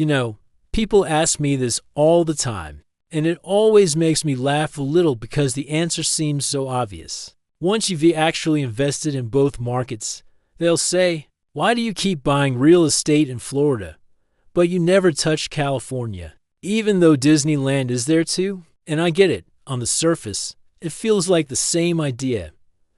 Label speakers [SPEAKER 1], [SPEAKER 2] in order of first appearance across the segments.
[SPEAKER 1] You know, people ask me this all the time, and it always makes me laugh a little because the answer seems so obvious. Once you've actually invested in both markets, they'll say, "Why do you keep buying real estate in Florida, but you never touch California?" Even though Disneyland is there too, and I get it, on the surface, it feels like the same idea.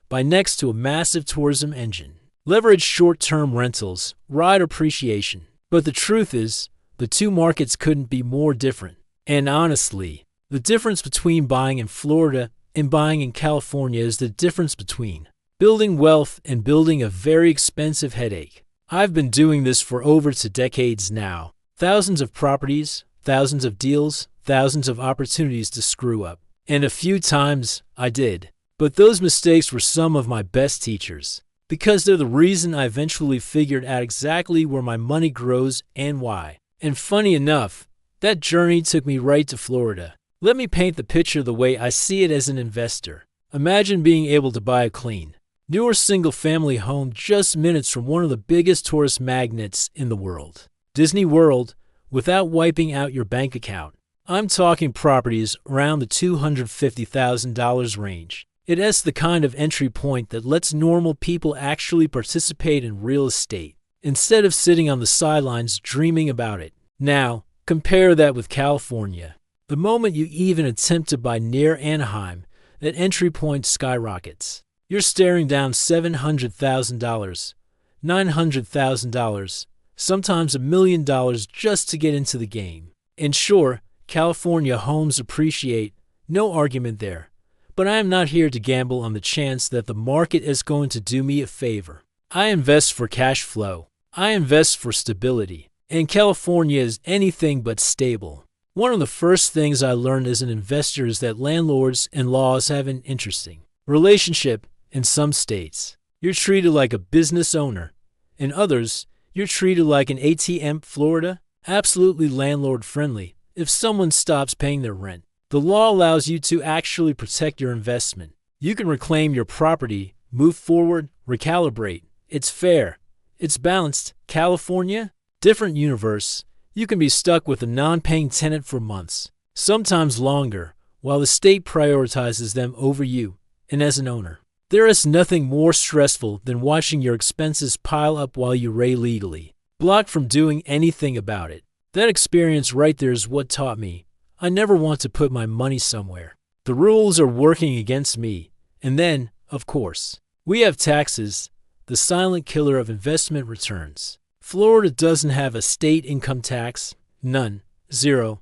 [SPEAKER 1] Buy next to a massive tourism engine. Leverage short-term rentals, ride appreciation. But the truth is, the two markets couldn't be more different. And honestly, the difference between buying in Florida and buying in California is the difference between building wealth and building a very expensive headache. I've been doing this for over 2 decades now. Thousands of properties, thousands of deals, thousands of opportunities to screw up. And a few times, I did. But those mistakes were some of my best teachers, because they're the reason I eventually figured out exactly where my money grows and why. And funny enough, that journey took me right to Florida. Let me paint the picture the way I see it as an investor. Imagine being able to buy a clean, newer single-family home just minutes from one of the biggest tourist magnets in the world, Disney World, without wiping out your bank account. I'm talking properties around the $250,000 range. It's the kind of entry point that lets normal people actually participate in real estate, instead of sitting on the sidelines dreaming about it. Now, compare that with California. The moment you even attempt to buy near Anaheim, that entry point skyrockets. You're staring down $700,000, $900,000, sometimes $1 million just to get into the game. And sure, California homes appreciate, no argument there. But I am not here to gamble on the chance that the market is going to do me a favor. I invest for cash flow. I invest for stability. And California is anything but stable. One of the first things I learned as an investor is that landlords and laws have an interesting relationship in some states. You're treated like a business owner. In others, you're treated like an ATM. Florida, absolutely landlord-friendly if someone stops paying their rent. The law allows you to actually protect your investment. You can reclaim your property, move forward, recalibrate. It's fair. It's balanced. California, different universe. You can be stuck with a non-paying tenant for months, sometimes longer, while the state prioritizes them over you. And as an owner, there is nothing more stressful than watching your expenses pile up while you rent legally, blocked from doing anything about it. That experience right there is what taught me I never want to put my money somewhere the rules are working against me. And then, of course, we have taxes, the silent killer of investment returns. Florida doesn't have a state income tax. None. Zero.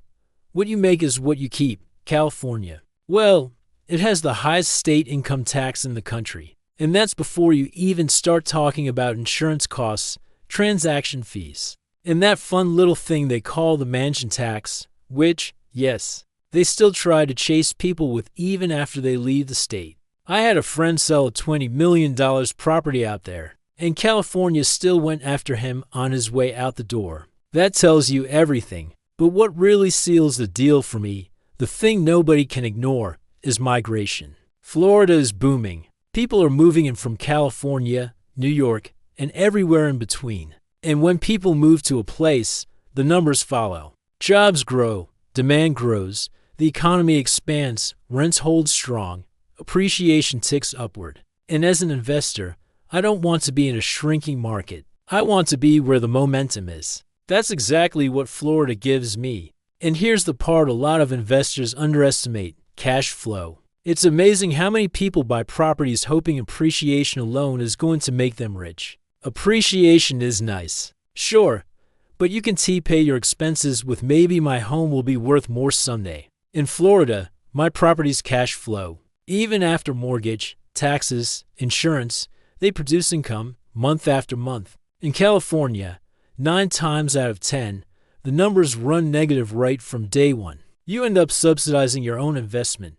[SPEAKER 1] What you make is what you keep. California, well, it has the highest state income tax in the country. And that's before you even start talking about insurance costs, transaction fees, and that fun little thing they call the mansion tax, which, yes, they still try to chase people with even after they leave the state. I had a friend sell a $20 million property out there, and California still went after him on his way out the door. That tells you everything. But what really seals the deal for me, the thing nobody can ignore, is migration. Florida is booming. People are moving in from California, New York, and everywhere in between. And when people move to a place, the numbers follow. Jobs grow, demand grows, the economy expands, rents hold strong, appreciation ticks upward. And as an investor, I don't want to be in a shrinking market. I want to be where the momentum is. That's exactly what Florida gives me. And here's the part a lot of investors underestimate: cash flow. It's amazing how many people buy properties hoping appreciation alone is going to make them rich. Appreciation is nice, sure, but you can pay your expenses with maybe my home will be worth more someday. In Florida, my properties cash flow. Even after mortgage, taxes, insurance, they produce income month after month. In California, 9 times out of 10, the numbers run negative right from day one. You end up subsidizing your own investment,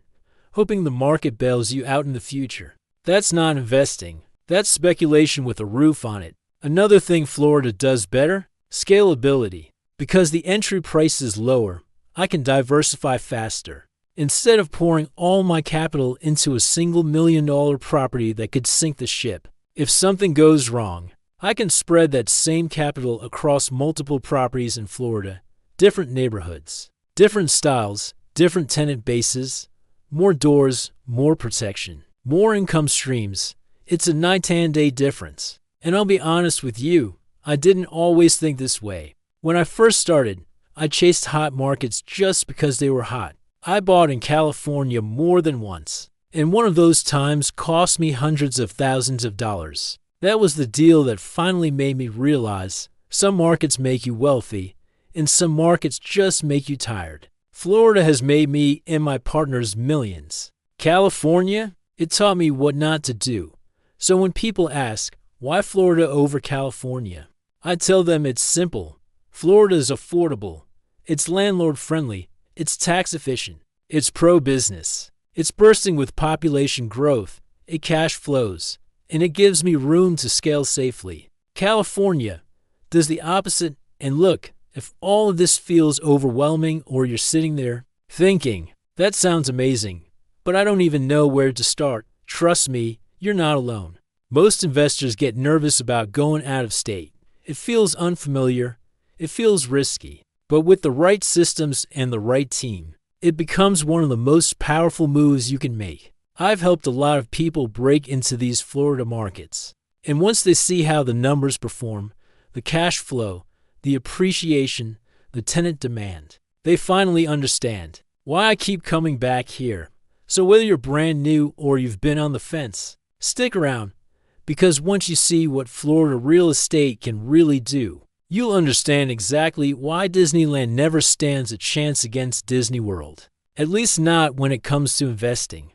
[SPEAKER 1] hoping the market bails you out in the future. That's not investing. That's speculation with a roof on it. Another thing Florida does better: scalability. Because the entry price is lower, I can diversify faster. Instead of pouring all my capital into a single $1 million property that could sink the ship, if something goes wrong, I can spread that same capital across multiple properties in Florida different neighborhoods, different styles, different tenant bases, more doors, more protection, more income streams. It's a night and day difference. And I'll be honest with you, I didn't always think this way. When I first started, I chased hot markets just because they were hot. I bought in California more than once, and one of those times cost me hundreds of thousands of dollars. That was the deal that finally made me realize some markets make you wealthy, and some markets just make you tired. Florida has made me and my partners millions. California, it taught me what not to do. So when people ask, why Florida over California? I tell them it's simple. Florida is affordable. It's landlord-friendly. It's tax-efficient. It's pro-business. It's bursting with population growth. It cash flows. And it gives me room to scale safely. California does the opposite. And look, if all of this feels overwhelming or you're sitting there thinking, that sounds amazing, but I don't even know where to start, trust me, you're not alone. Most investors get nervous about going out of state. It feels unfamiliar. It feels risky. But with the right systems and the right team, it becomes one of the most powerful moves you can make. I've helped a lot of people break into these Florida markets. And once they see how the numbers perform, the cash flow, the appreciation, the tenant demand, they finally understand why I keep coming back here. So whether you're brand new or you've been on the fence, stick around. Because once you see what Florida real estate can really do, you'll understand exactly why Disneyland never stands a chance against Disney World. At least not when it comes to investing.